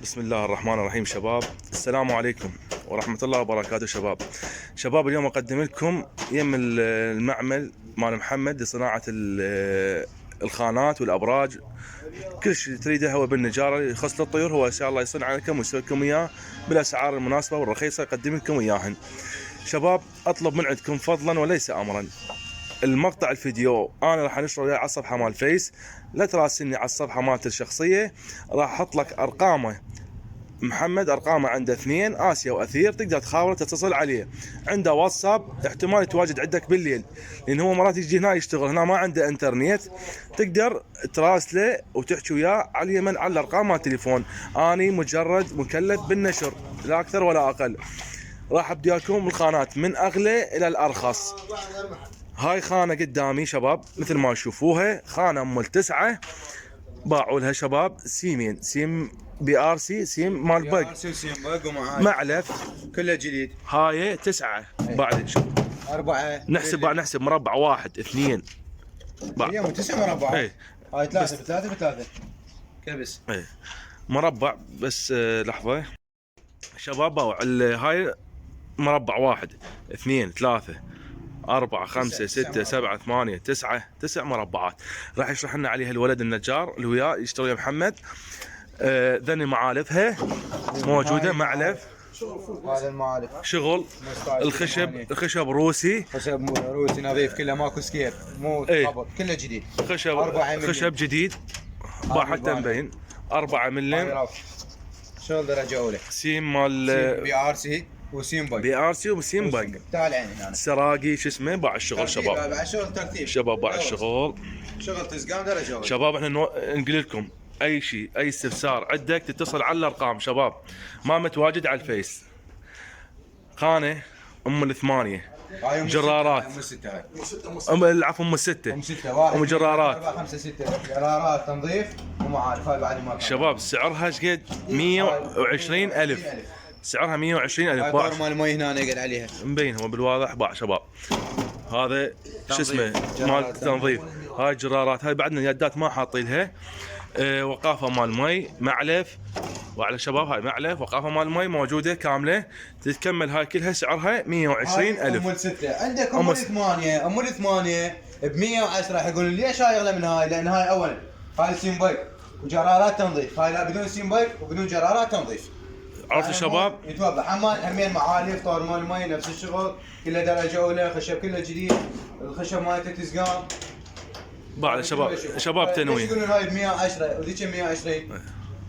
بسم الله الرحمن الرحيم. شباب السلام عليكم ورحمة الله وبركاته. شباب اليوم أقدم لكم يم المعمل مال محمد لصناعة الخانات والأبراج. كل شيء تريده هو بالنجارة يخص للطيور هو إن شاء الله يصنع لكم ويسوي لكم إياه بالأسعار المناسبة والرخيصة يقدم لكم إياهن. شباب أطلب من عندكم فضلا وليس أمرا، المقطع الفيديو انا راح انشره وياه على الصفحه مال الفيس، لا تراسلني على الصفحه مالتي الشخصيه، راح احط لك ارقامه محمد، ارقامه عنده 2 اسيا واثير، تقدر تخابره تتصل عليه. عنده واتساب احتمال يتواجد عندك بالليل لان هو مرات يجي هنا يشتغل، هنا ما عنده انترنت، تقدر تراسله وتحكي وياه على اليمن على الارقام مال التليفون. اني مجرد مكلف بالنشر لا اكثر ولا اقل. راح ابدي لكم الخانات من اغلى الى الارخص. هاي خانة قدامي شباب مثل ما تشوفوها، خانة ام ال9 باعوا لها شباب سيمين، سيم بي ار سي، سيم مال بق معلف كله جديد. هاي 9 بعد شوف 4 نحسب مربع 1 2 اليوم 9 مربع. ايه هاي 3 كبس. ايه مربع بس. لحظة شباب باعوا هاي مربع 1 2 3 4 5 6 7 8 9 مربعات. راح يشرح لنا عليها الولد النجار اللي وياه يشتغل يا محمد. ذني معالفها موجوده، معلف هذا المعالف شغل، الخشب روسي، خشب روسي نظيف كله ماكو سكير مو خبط، كله جديد. خشب جديد با حتى مبين 4 ملم. شغل درجه اولى، سيم مال بي ار سي وسيم بق، بي ار سي وسيم بق. تعال عيني هنا سراقي شو اسمه باع الشغل شباب، باع الشغل ترتيب شباب باع الشغل شغل تسقام درجه اولى. شباب احنا نقول لكم اي شيء اي استفسار عندك تتصل على الارقام شباب، ما متواجد على الفيس. خانه ام ال8 جرارات، العفو ام ال6 ام جرارات 4 5 6 جرارات تنظيف ومعالف. هاي بعد ما شباب سعرها ايش قد؟ 120,000 سعرها 120,000 باع. مال المي هنا يقعد عليها مبين هو بالواضح باع شباب. هذا شو اسمه مال تنظيف. هاي جرارات، هاي بعدنا يدات ما حاطين لها. وقافه مال مي، معلف وعلى شباب هاي معلف وقافه مال مي موجوده كامله تتكمل. هاي كلها سعرها 120,000. ام ال6 عندك ام ال8 ب 110. راح يقولون ليش هاي اغلى من هاي؟ لان هاي اولا هاي سيم بايك وجرارات تنظيف، هاي لا بدون سيم بايك وبدون جرارات تنظيف. عرفتوا شباب؟ يتوضح همين معالف طور مال المي نفس الشغل، كله درجه اولى، خشب كله جديد، الخشب مالته تسقام بعد شباب تنويه. يقولون هاي ب 110 وذيك 120.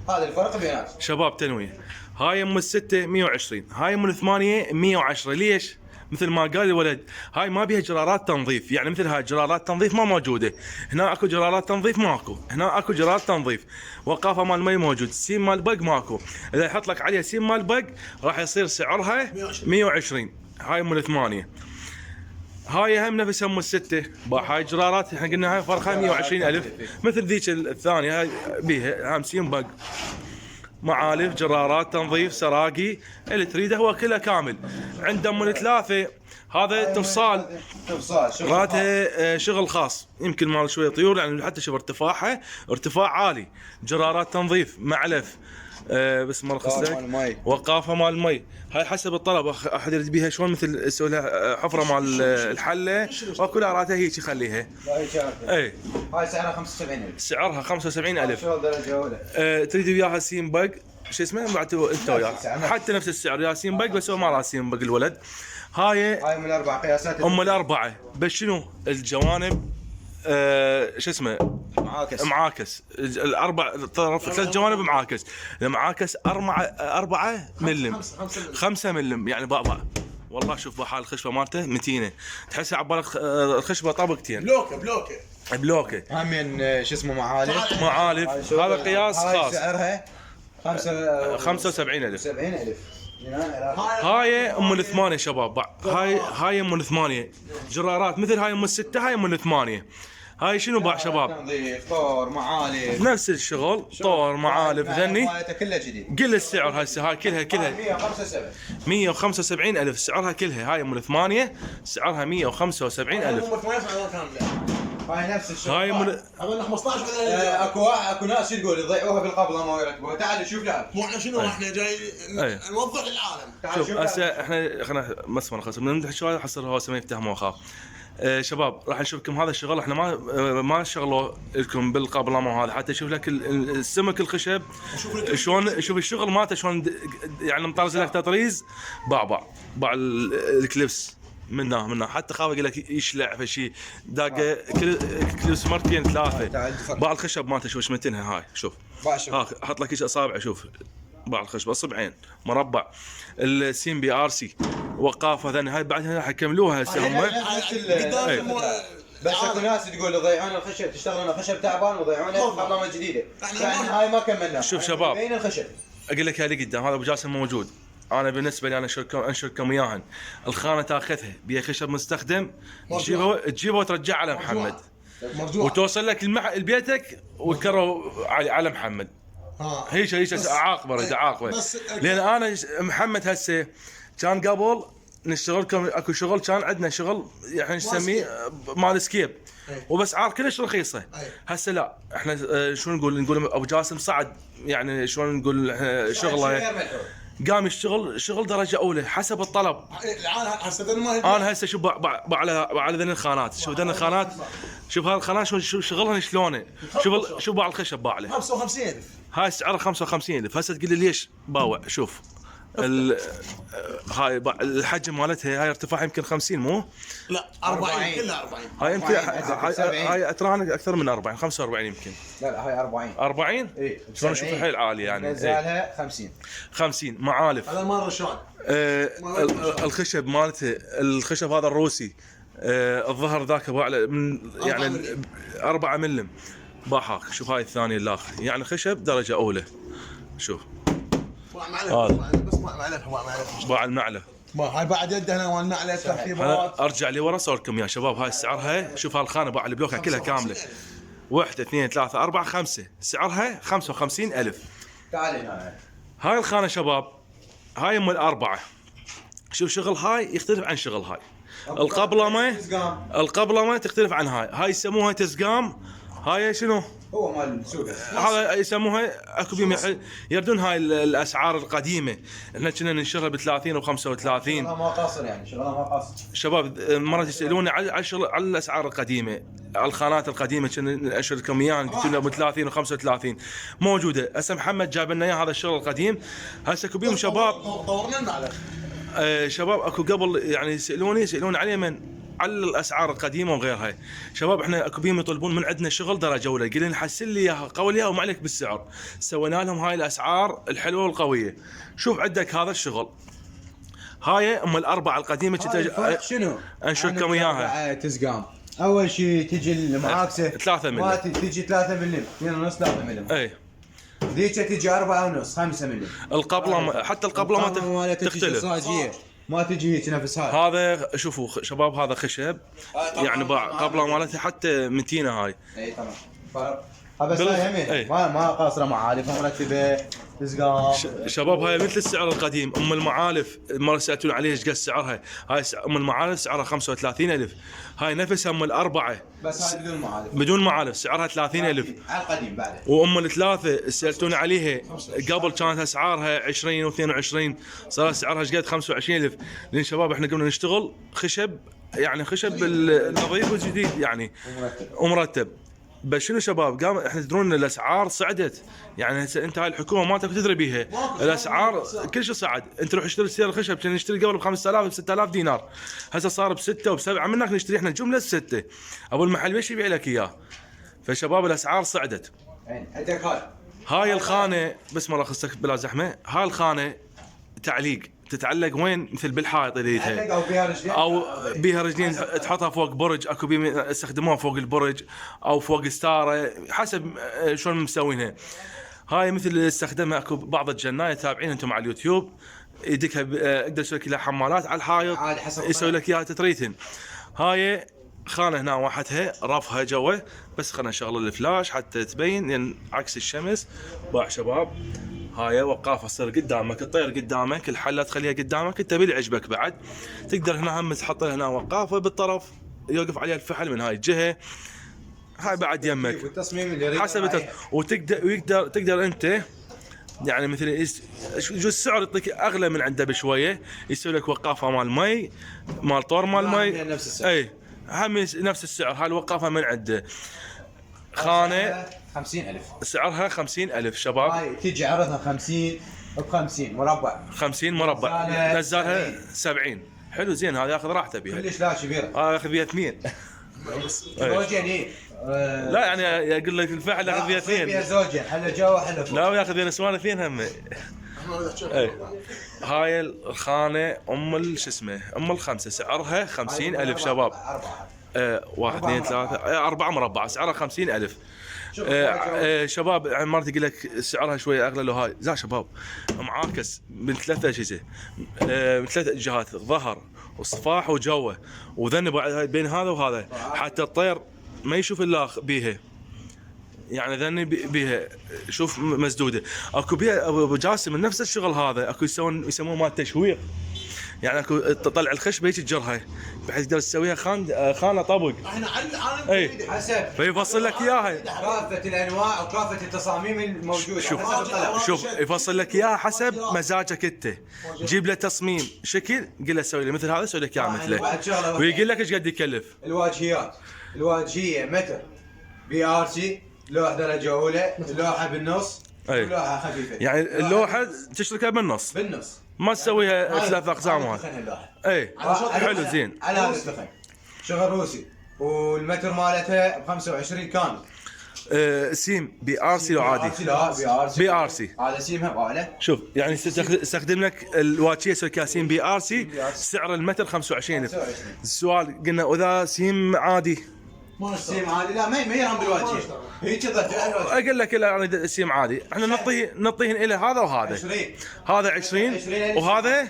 هذا الفرق بيناتهم شباب تنويه. هاي ام ال6 120، هاي ام ال8 110. ليش؟ مثل ما قال الولد هاي ما بيها جرارات تنظيف، يعني مثل هاي جرارات تنظيف ما موجوده، هنا اكو جرارات تنظيف ماكو، هنا اكو جرارات تنظيف. وقافه مال مي موجود، سيم مال بق ماكو. اذا يحط لك عليها سيم مال بق راح يصير سعرها 120. هاي ام ال8. هاي هم نفس ام ال6 باع. هاي جرارات احنا قلنا هاي فرقها 120,000 مثل ذيك الثانيه. هاي بيها هم سيم بق، معالف، جرارات تنظيف، سراقي، اللي تريده هو كله كامل. عند ام ال3 هذا تفصال راتها شغل خاص، يمكن مال شويه طيور يعني حتى شوف ارتفاعها ارتفاع عالي. جرارات تنظيف، معلف، بس ما رخص لك، وقافه مال المي. هاي حسب الطلب، احد يريد بيها شلون مثل يسوي لها حفره مال الحله وكلها راتها هيك يخليها. اي هاي سعرها 75,000. سعرها 75,000. شغل درجه اولى. تريد وياها سيم بق شو اسمه بعد انت وياه حتى نفس السعر يا سيم بق، بس هو ما راح سيم بق الولد. هاي من الاربع قياسات ام ال4 بس شنو الجوانب شو اسمه معاكس الاربع طرف 3 جوانب معاكس. المعاكس 4 ملم 5 ملم يعني بعض. والله شوف بحال الخشبه مالته متينه، تحسها عبالك الخشبه طابقتين بلوكه همين شو اسمه معالف. هذا قياس خاص. سعرها 75,000. 70,000. هاي ام ال8 شباب. هاي ام ال8 جرارات مثل هاي ام ال6. هاي ام ال8. هاي شنو باع شباب؟ تنظيف، طور، معالف، نفس الشغل، طور، معالف، ذني كله جديد. قل السعر هسه. هاي كلها 175,000 سعرها كلها. هاي ام ال8 سعرها 175,000. هاي نفس الشغل. هاي عملنا 15 اكو ناس شو تقول يضيعوها بالقبله ما يركبوها. تعال شوف لا مو احنا شنو احنا جاي نوضح للعالم. تعال شوف هسه احنا خلينا بس ما نخلص بنمدح شويه حصر هو ما يفتهم واخاف. شباب راح نشوفكم هذا الشغل احنا ما شغلوا لكم بالقبلمه هذا حتى نشوف لك السمك الخشب شلون. شوف الشغل مالته شلون يعني مطرز لك تطريز باع الكليبس منه حتى خاف يقول لك يشلع في شيء داقه كليبس مرتين ثلاثه. باع الخشب مالته شوف شمتنها هاي شوف حط لك ايش اصابع شوف باع الخشب اصبعين مربع السين بي ار سي وقافه ثاني هاي بعدها حيكملوها هسه هم. بس اكو ناس تقول يضيعون الخشب تشتغلون الخشب تعبان ويضيعونه قبلمه جديده. يعني هاي ما كملناها. شوف شباب بين الخشب اقول لك هذه قدام هذا ابو جاسم موجود. انا بالنسبه لي انا انشركم اياهن. الخانه تاخذها بيها خشب مستخدم تجيبه وترجعه على محمد وتوصل لك لبيتك وتكرر على محمد. هيك اعاقبه لان انا محمد هسه كان قبل نشتغل اكو شغل كان عندنا شغل يعني نسميه مال سكيب وباسعار كلش رخيصه. هسه لا احنا شو نقول ابو جاسم صعد يعني شلون نقول شغله قام يشتغل شغل درجه اولى حسب الطلب. انا هسه شوف على ذن الخانات شوف ذن الخانات شوف هذه الخانات شو شغلها شلونه شوف باع الخشب باع له 55,000 هاي سعرها 55,000. هسه تقول لي ليش باوع شوف هاي الحجم مالتها هاي ارتفاع يمكن 50 مو؟ لا 40 كلها 40 هاي يمكن هاي اتران اكثر من 40 45 يمكن. لا هاي 40 اي شلون اشوفها حيل عالي يعني نزلها 50 معالف. هذا المره شلون؟ الخشب مالته الخشب هذا الروسي الظهر ذاك من يعني 4 ملم باحاك. شوف هاي الثانيه الاخر يعني خشب درجه اولى. شوف بس باع المعلة هاي بعد يده هنا والنعله ترتيبات. ارجع لي ورا صوركم يا شباب. هاي سعرها شوف هالخانه باع البلوكه كلها كامله 1 2 3 4 5 سعرها 55,000. تعال هنا هاي الخانه شباب هاي ام الاربعه. شوف شغل هاي يختلف عن شغل هاي. القبلمه تختلف عن هاي يسموها تزقام. هاي شنو؟ هو مال السوق هذا يسموها اكو بيهم يردون هاي الاسعار القديمه. احنا كنا ننشرها ب 30 و 35. ما قاصر يعني شغلها ما قاصر. شباب مرات يسالوني على الاسعار القديمه الخانات القديمه كنا ننشر لكم اياها قلت لهم ب 30 و 35 موجوده. هسه محمد جاب لنا اياه هذا الشغل القديم. هسه اكو بيهم شباب طورنا لنا عليه شباب اكو قبل يعني يسالوني عليه من على الاسعار القديمه وغيرها. شباب احنا اكو بيهم يطلبون من عندنا شغل درجه اولى قلنا نحسن لي اياها قول اياها وما عليك بالسعر. سوينا لهم هاي الاسعار الحلوه والقويه. شوف عندك هذا الشغل هاي ام الاربعه القديمه شنو انشر لكم اياها. تزقام اول شيء تجي المعاكسه 3 ملم ما تجي 3 ملم 2.5 3 ملم. اي ذيك تجي 4.5 5 ملم. القبله حتى القبله ما تختلف ما تجي هيك نفس هاي. هذا شوفوا شباب هذا خشب يعني باع قبله مالته حتى متينه هاي. اي تمام بس هاي ما قاصره معالف مرتبه تزقام. شباب هاي مثل السعر القديم. ام المعالف مره سالتوني عليها ايش قد سعرها. هاي ام المعالف سعرها 35,000. هاي نفسها ام الاربعه بس هاي بدون معالف سعرها 30,000 على القديم بعد. وام الثلاثه سالتوني عليها قبل كانت اسعارها 20 و22 صار سعرها ايش قد 25,000. لان شباب احنا قمنا نشتغل خشب يعني خشب النظيف والجديد يعني ومرتب. بس شنو شباب قام احنا تدرون ان الاسعار صعدت يعني انت هاي الحكومه ما تقدر تدري بيها الاسعار كل شيء صعد. انت روح اشتري سير الخشب كنا نشتري قبل ب 5000 ب 6000 دينار هسه صار ب6 وب7 منك نشتري احنا جمله 6 ابو المحل ويش يبيع لك اياه. فشباب الاسعار صعدت. عندك هاي الخانه بس ما رخصتك بلا زحمه. هاي الخانه تعليق تتعلق وين مثل بالحائط اليتها او بيها رجلين تحطها فوق برج. اكو يستخدموها فوق البرج او فوق ستاره حسب شلون مسوينها. هاي مثل استخدمها اكو بعض الجنايه تابعين انتم على اليوتيوب يدكها اقدر اسوي لك لها حمالات على الحائط يسوي لك اياها تتريتن. هاي خانه هنا واحدها رفها جوا بس خلنا نشغل الفلاش حتى تبين يعني عكس الشمس. باع شباب هاي وقافه تصير قدامك الطير قدامك الحله تخليها قدامك انت باللي عجبك. بعد تقدر هنا هم تحط هنا وقافه بالطرف يوقف عليها الفحل من هاي الجهه هاي بعد يمك والتصميم اللي يريد حسب تقدر انت يعني مثل يجوز السعر يعطيك اغلى من عنده بشويه، يسوي لك وقافه مال مي مال طور مال مي، نفس السعر. اي هم نفس السعر. هاي الوقافه من عنده خانه 50,000 سعرها 50,000 شباب. هاي تيجي عرضها 50 ب50 مربع 50 مربع نزلها 70. حلو زين، هذا ياخذ راحته بيها. كلش لا كبيره هذا ياخذ بيها 2. زوجين ايه لا يعني يقول لك الفحل ياخذ بيها 2. فيها زوجين حلا جوا وحلا فوق. لا وياخذ بيها نسوان 2 هم. اي هاي الخانه شو اسمه الخمسه سعرها 50,000 شباب. 1 2 3 4 مربع سعرها 50,000. شباب مرات يقول لك سعرها شويه اغلى. لو هاي لا شباب معاكس من 3 اجهزه من 3 جهات، ظهر وصفاح وجوه وذنب بعد بين هذا وهذا، حتى الطير ما يشوف الا بيها، يعني ذني بيها شوف مسدوده. اكو بيها ابو جاسم من نفس الشغل هذا، اكو يسموه مال تشويق، يعني اكو تطلع الخشبه هيك تجرها بحيث تقدر تسويها خانه طبق. احنا اي حسب فيفصل لك اياها كافه الانواع وكافه التصاميم الموجوده. شوف يفصل لك اياها حسب مزاجك انت. جيب له تصميم شكل قل له سوي لي مثل هذا، سوي لك اياه مثله، ويقول لك ايش قد يكلف. الواجهيه متر BRC، لوحه درجه اولى، لوحه بالنص، أي. لوحه خفيفه. يعني اللوحه تشتركها بالنص ما تسويها 3 اقسام. اي حلو زين. على هذا الدخن شغل روسي، والمتر مالتها ب 25 كامل. سيم BRC لو عادي BRC هذا سيمها غالي. شوف يعني استخدم لك الواجهه سوي كاسين BRC سعر المتر 25,000. السؤال قلنا واذا سيم عادي سيم عادي لا ما يرهم بالواجهه هيك اقول لك لا سيم عادي احنا نعطيهن الى هذا وهذا 20. هذا 20 وهذا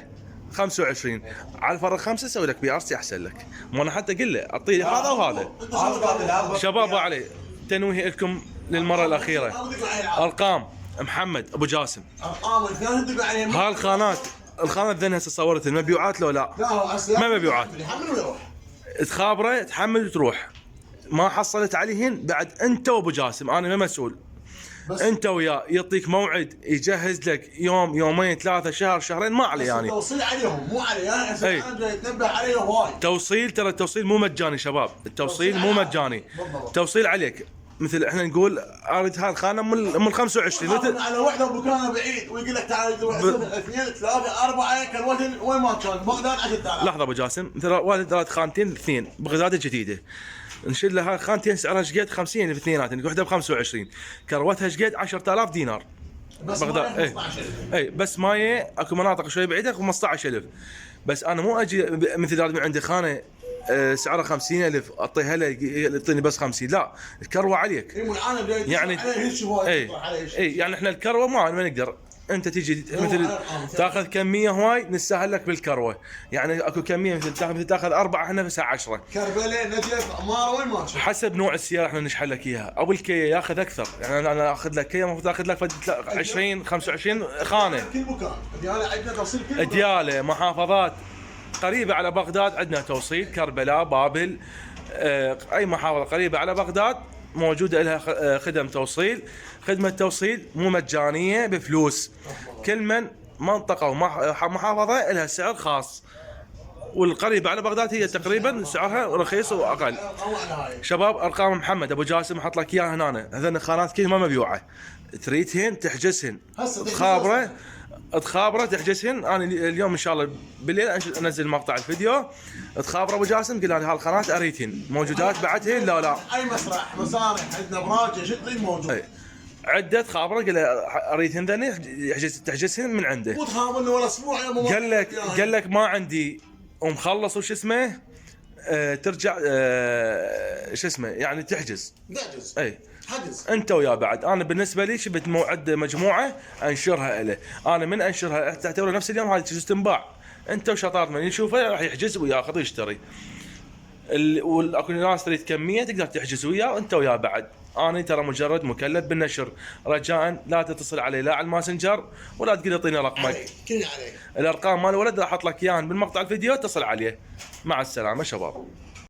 25 على الفرق 5 اسوي لك BRC احسن لك. مو انا حتى اقول له اعطيه هذا وهذا. شباب علي تنويه لكم للمره الاخيره، ارقام محمد ابو جاسم، ارقام الثاني تقول عليهم الخانات ذنها صورت المبيوعات لو لا؟ لا هو اصلا ما مبيوعات، يحمل ويروح تخابره تحمل وتروح. ما حصلت عليهن بعد انت وابو جاسم، انا ما مسؤول. انت وياه يعطيك موعد يجهز لك يوم يومين 3 شهر شهرين ما عليه يعني. توصيل عليهم مو علي انا أي. يتنبه عليه هواي. توصيل ترى التوصيل مو مجاني شباب، التوصيل مو مجاني. توصيل عليك مثل احنا نقول اريد هاي الخانه من 25 مثل على وحده بمكانه بعيد ويقول لك تعال 2 3 4 كان وين ما كان بغداد 10,000. لحظه ابو جاسم مثل والد خانتين 2 بغداد الجديده نشيل لها خانتين سعرها ايش قد 50 الاثنينات، وحده ب 25 كروتها ايش قد 10,000 دينار بس بغداد. اي بس ماي اكو مناطق شوي بعيده 15,000. بس انا مو اجي مثل من عندي خانه سعرها 50,000 اعطيها له يعطيني بس 50، لا الكروه عليك يعني. اي يعني احنا الكروه ما نقدر، انت تيجي مثل تاخذ كميه هواي نسهل لك بالكروه، يعني اكو كميه مثل تاخذ 4 احنا بس 10 كربلاء نجف عماره وين ما تشوف حسب نوع السياره احنا نشحن لك اياها. او الكيا ياخذ اكثر، يعني انا اخذ لك كيا المفروض اخذ لك 20 25 خانه. كل مكان دياله عندنا توصيل كل مكان. دياله محافظات قريبه على بغداد عندنا توصيل، كربلاء بابل اي محافظه قريبه على بغداد موجوده لها خدم توصيل. خدمه توصيل مو مجانيه بفلوس، كل من منطقه ومحافظه لها سعر خاص، والقريبه على بغداد هي تقريبا سعرها رخيص واقل. شباب ارقام محمد ابو جاسم احط لك اياها هنا، هذول الخانات كلها ما مبيوعه، تريدهن تحجزهن تخابره تحجزهن. انا اليوم ان شاء الله بالليل انزل مقطع الفيديو تخابره ابو جاسم قل انا هالقناه اريدهن موجودات بعدهن لا اي مسرح مسارح عندنا براجع شطين موجود. عده خابره قال اريدهن ذني تحجزهن من عنده. مو تخابرني ولا اسبوع قال لك ما عندي ومخلص وش اسمه ترجع شو اسمه يعني تحجز. اي حجز انت وياه بعد. انا بالنسبه لي شبت موعد مجموعه انشرها له، انا من انشرها تعتبر نفس اليوم هذه تجوز تنباع. انت وشطارت من يشوفه راح يحجز وياخذ ويشتري. واكو ناس تريد كميه تقدر تحجز وياه انت وياه بعد. انا ترى مجرد مكلف بالنشر، رجاء لا تتصل علي لا على الماسنجر ولا تقول اعطيني رقمك. كل عليك الارقام مال الولد راح احط لك اياها بالمقطع الفيديو اتصل عليه. مع السلامه شباب.